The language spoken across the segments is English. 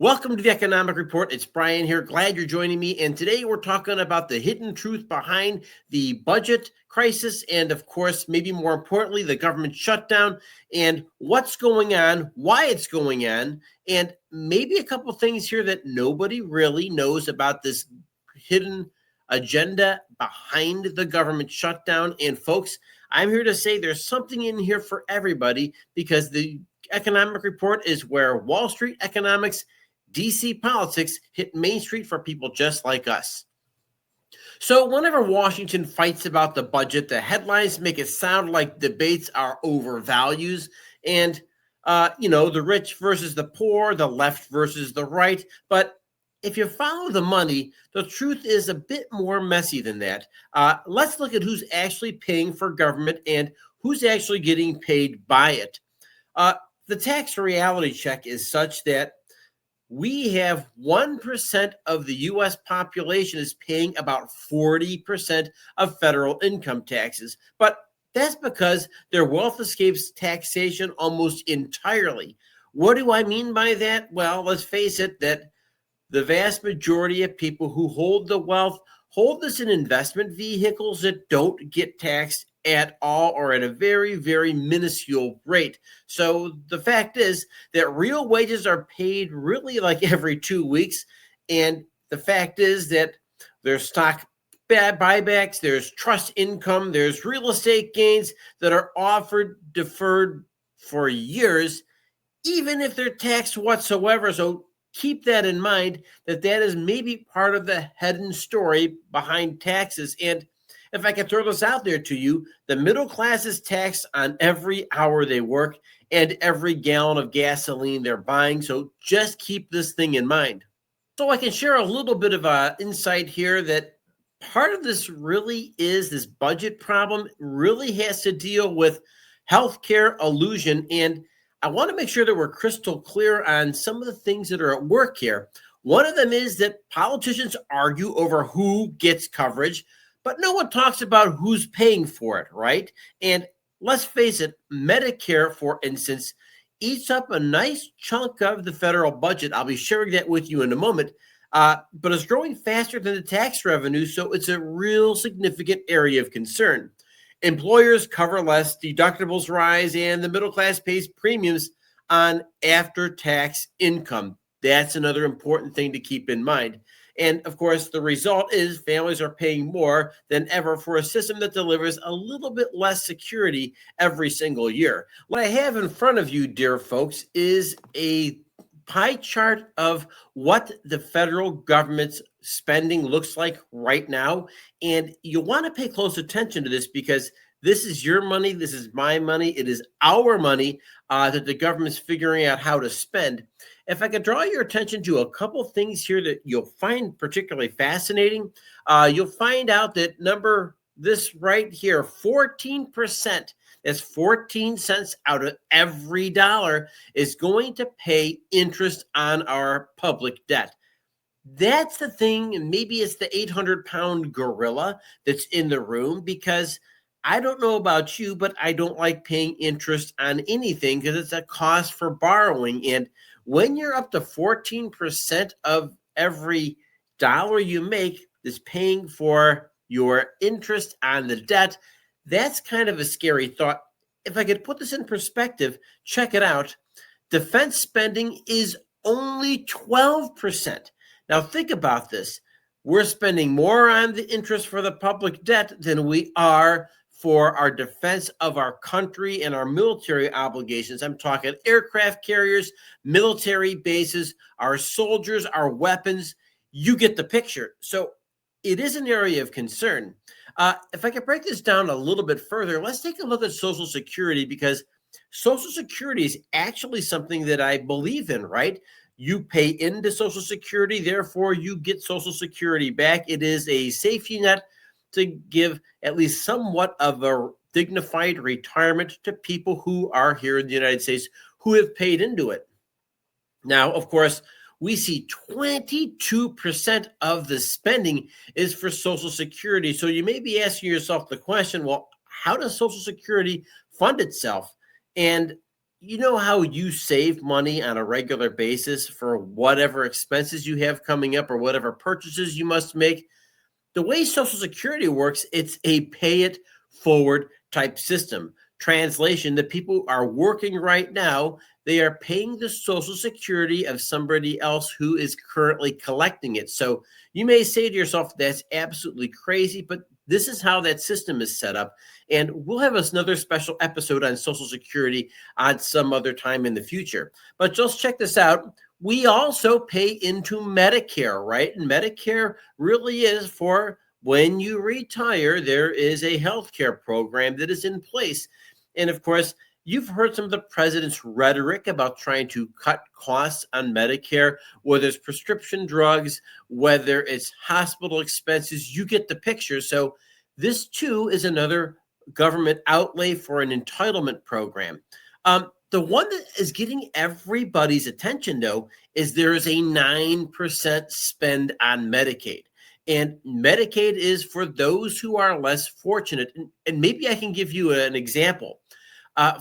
Welcome to the Economic Report. It's Brian here. Glad you're joining me. And today we're talking about the hidden truth behind the budget crisis and, of course, maybe more importantly, the government shutdown and what's going on, why it's going on, and maybe a couple things here that nobody really knows about this hidden agenda behind the government shutdown. And, folks, I'm here to say there's something in here for everybody because the Economic Report is where Wall Street economics DC politics hit Main Street for people just like us. So whenever Washington fights about the budget, the headlines make it sound like debates are over values and, the rich versus the poor, the left versus the right. But if you follow the money, the truth is a bit more messy than that. Let's look at who's actually paying for government and who's actually getting paid by it. The tax reality check is such that we have 1% of the U.S. population is paying about 40% of federal income taxes. But that's because their wealth escapes taxation almost entirely. What do I mean by that? Well, let's face it, that the vast majority of people who hold the wealth hold this in investment vehicles that don't get taxed at all or at a very, very minuscule rate. So the fact is that real wages are paid really like every 2 weeks. And the fact is that there's stock buybacks, there's trust income, there's real estate gains that are offered, deferred for years, even if they're taxed whatsoever. So keep that in mind, that is maybe part of the hidden story behind taxes. And if I can throw this out there to you, the middle class is taxed on every hour they work and every gallon of gasoline they're buying. So just keep this thing in mind. So I can share a little bit of insight here that part of this really is this budget problem really has to deal with healthcare illusion. And I want to make sure that we're crystal clear on some of the things that are at work here. One of them is that politicians argue over who gets coverage, but no one talks about who's paying for it, right? And let's face it, Medicare, for instance, eats up a nice chunk of the federal budget. I'll be sharing that with you in a moment, but it's growing faster than the tax revenue, so it's a real significant area of concern. Employers cover less, deductibles rise, and the middle class pays premiums on after-tax income. That's another important thing to keep in mind. And of course, the result is families are paying more than ever for a system that delivers a little bit less security every single year. What I have in front of you, dear folks, is a pie chart of what the federal government's spending looks like right now. And you want to pay close attention to this because this is your money. This is my money. It is our money that the government's figuring out how to spend. If I could draw your attention to a couple things here that you'll find particularly fascinating, you'll find out that this right here, 14%, that's 14 cents out of every dollar is going to pay interest on our public debt. That's the thing, and maybe it's the 800-pound gorilla that's in the room, because I don't know about you, but I don't like paying interest on anything because it's a cost for borrowing. And when you're up to 14% of every dollar you make is paying for your interest on the debt, that's kind of a scary thought. If I could put this in perspective, check it out. Defense spending is only 12%. Now think about this. We're spending more on the interest for the public debt than we are for our defense of our country and our military obligations. I'm talking aircraft carriers, military bases, our soldiers, our weapons. You get the picture. So it is an area of concern. If I could break this down a little bit further, let's take a look at Social Security, because Social Security is actually something that I believe in, right? You pay into Social Security, therefore you get Social Security back. It is a safety net to give at least somewhat of a dignified retirement to people who are here in the United States who have paid into it. Now, of course, we see 22% of the spending is for Social Security. So you may be asking yourself the question, well, how does Social Security fund itself? And you know how you save money on a regular basis for whatever expenses you have coming up or whatever purchases you must make? The way Social Security works, it's a pay it forward type system. Translation: the people are working right now, they are paying the Social Security of somebody else who is currently collecting it. So you may say to yourself, that's absolutely crazy, but this is how that system is set up. And we'll have another special episode on Social Security on some other time in the future. But just check this out. We also pay into Medicare, right? And Medicare really is for when you retire, there is a healthcare program that is in place. And of course, you've heard some of the president's rhetoric about trying to cut costs on Medicare, whether it's prescription drugs, whether it's hospital expenses. You get the picture. So this too is another government outlay for an entitlement program. The one that is getting everybody's attention, though, is there is a 9% spend on Medicaid. And Medicaid is for those who are less fortunate. And maybe I can give you an example.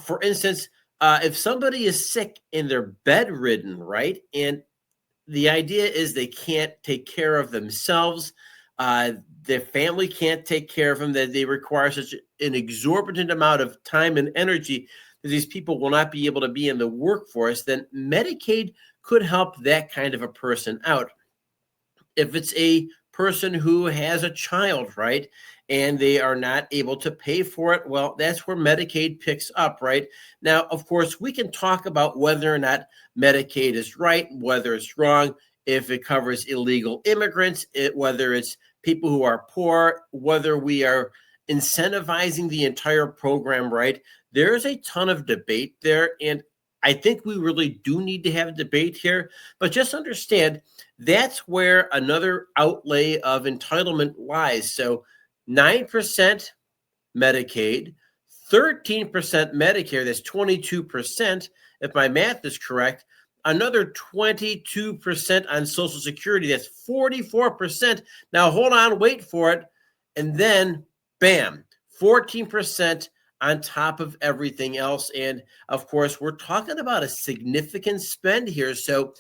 For instance, if somebody is sick and they're bedridden, right? And the idea is they can't take care of themselves. Their family can't take care of them, that they require such an exorbitant amount of time and energy that these people will not be able to be in the workforce, then Medicaid could help that kind of a person out. If it's a person who has a child, right, and they are not able to pay for it, well, that's where Medicaid picks up, right? Now, of course, we can talk about whether or not Medicaid is right, whether it's wrong, if it covers illegal immigrants, whether it's people who are poor, whether we are incentivizing the entire program right. There's a ton of debate there, and I think we really do need to have a debate here. But just understand that's where another outlay of entitlement lies. So 9% Medicaid, 13% Medicare, that's 22%, if my math is correct. Another 22% on Social Security, that's 44%. Now, hold on, wait for it. And then, bam, 14% on top of everything else. And of course, we're talking about a significant spend here. So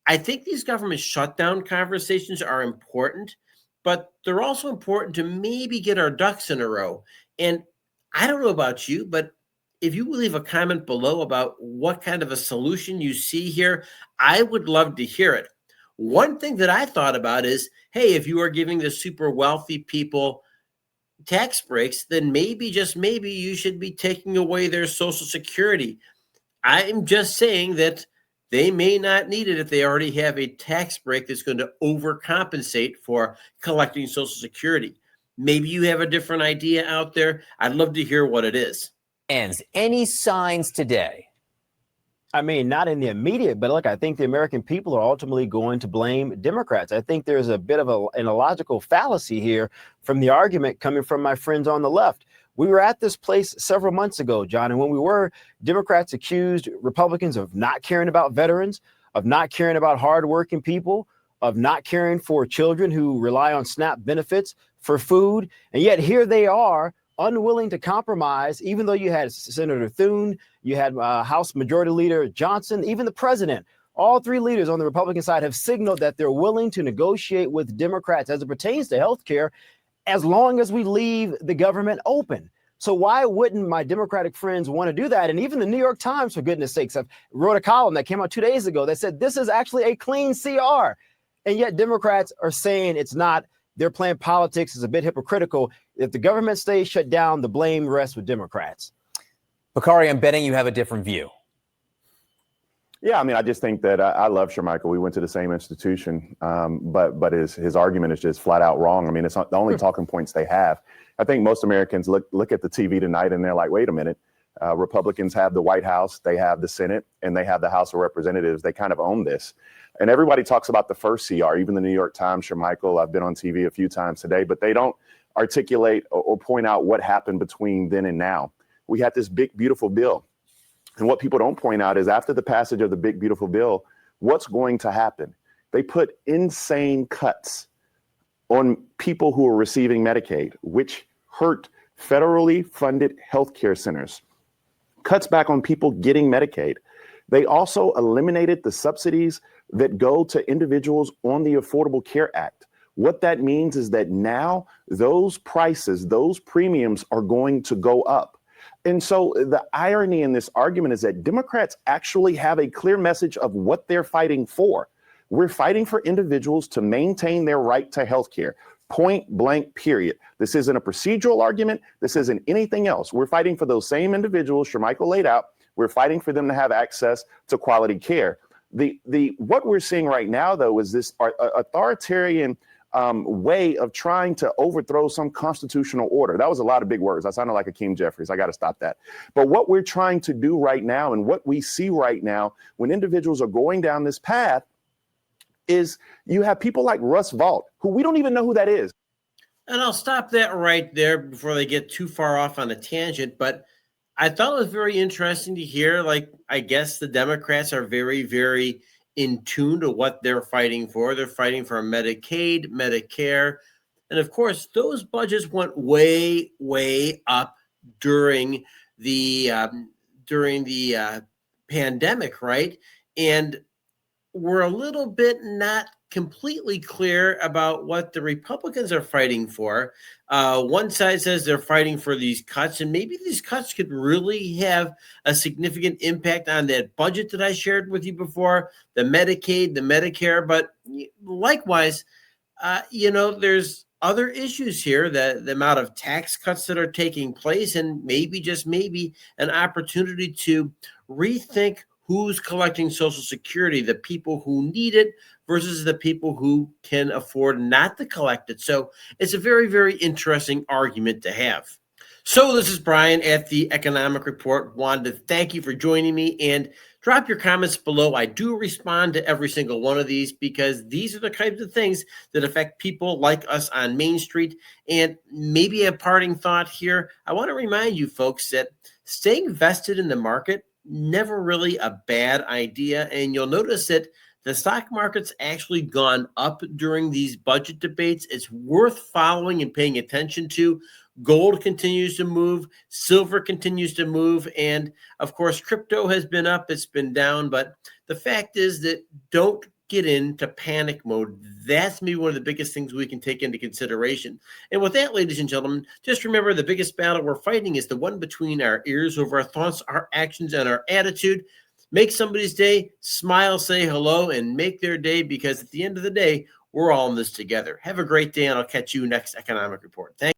I think these government shutdown conversations are important, but they're also important to maybe get our ducks in a row. And I don't know about you, but if you leave a comment below about what kind of a solution you see here, I would love to hear it. One thing that I thought about is, hey, if you are giving the super wealthy people tax breaks, then maybe, just maybe, you should be taking away their Social Security. I'm just saying that they may not need it if they already have a tax break that's going to overcompensate for collecting Social Security. Maybe you have a different idea out there. I'd love to hear what it is. Any signs today? I mean, not in the immediate, but look, I think the American people are ultimately going to blame Democrats. I think there's a bit of an illogical fallacy here from the argument coming from my friends on the left. We were at this place several months ago, John, and when we were, Democrats accused Republicans of not caring about veterans, of not caring about hardworking people, of not caring for children who rely on SNAP benefits for food. And yet here they are, unwilling to compromise, even though you had Senator Thune, you had House Majority Leader Johnson, even the president. All three leaders on the Republican side have signaled that they're willing to negotiate with Democrats as it pertains to health care, as long as we leave the government open. So why wouldn't my Democratic friends want to do that? And even the New York Times, for goodness sakes, wrote a column that came out 2 days ago that said this is actually a clean CR. And yet Democrats are saying it's not. They're playing politics. Is a bit hypocritical. If the government stays shut down, the blame rests with Democrats. Bakari, I'm betting you have a different view. Yeah, I mean, I just think that I love Shermichael. We went to the same institution, but his argument is just flat out wrong. I mean, it's not the only talking points they have. I think most Americans look at the TV tonight and they're like, wait a minute. Republicans have the White House, they have the Senate, and they have the House of Representatives. They kind of own this. And everybody talks about the first CR, even the New York Times, Shermichael. I've been on TV a few times today, but they don't articulate or point out what happened between then and now. We had this big, beautiful bill. And what people don't point out is after the passage of the big, beautiful bill, what's going to happen? They put insane cuts on people who are receiving Medicaid, which hurt federally funded healthcare centers. cuts back on people getting Medicaid. They also eliminated the subsidies that go to individuals on the Affordable Care Act. What that means is that now those prices, those premiums are going to go up. And so the irony in this argument is that Democrats actually have a clear message of what they're fighting for. We're fighting for individuals to maintain their right to health care. Point blank, period. This isn't a procedural argument. This isn't anything else. We're fighting for those same individuals Shermichael laid out. We're fighting for them to have access to quality care. What we're seeing right now, though, is this authoritarian way of trying to overthrow some constitutional order. That was a lot of big words. I sounded like Hakeem Jeffries. I got to stop that. But what we're trying to do right now, and what we see right now when individuals are going down this path, is you have people like Russ Vought, who we don't even know who that is. And I'll stop that right there before they get too far off on a tangent. But I thought it was very interesting to hear, like, I guess the Democrats are very, very in tune to what they're fighting for. They're fighting for Medicaid, Medicare. And of course, those budgets went way, way up during the pandemic, right? And we're a little bit not completely clear about what the Republicans are fighting for. One side says they're fighting for these cuts, and maybe these cuts could really have a significant impact on that budget that I shared with you before, the Medicaid, the Medicare. But likewise, there's other issues here, the amount of tax cuts that are taking place, and maybe, just maybe, an opportunity to rethink who's collecting Social Security, the people who need it versus the people who can afford not to collect it. So it's a very, very interesting argument to have. So this is Brian at the Economic Report. Wanted to thank you for joining me, and drop your comments below. I do respond to every single one of these because these are the types of things that affect people like us on Main Street. And maybe a parting thought here. I want to remind you folks that staying vested in the market, never really a bad idea. And you'll notice that the stock market's actually gone up during these budget debates. It's worth following and paying attention to. Gold continues to move. Silver continues to move. And of course, crypto has been up. It's been down. But the fact is that don't get into panic mode. That's maybe one of the biggest things we can take into consideration. And with that, ladies and gentlemen, just remember the biggest battle we're fighting is the one between our ears over our thoughts, our actions, and our attitude. Make somebody's day, smile, say hello, and make their day, because at the end of the day, we're all in this together. Have a great day, and I'll catch you next Economic Report. Thank you.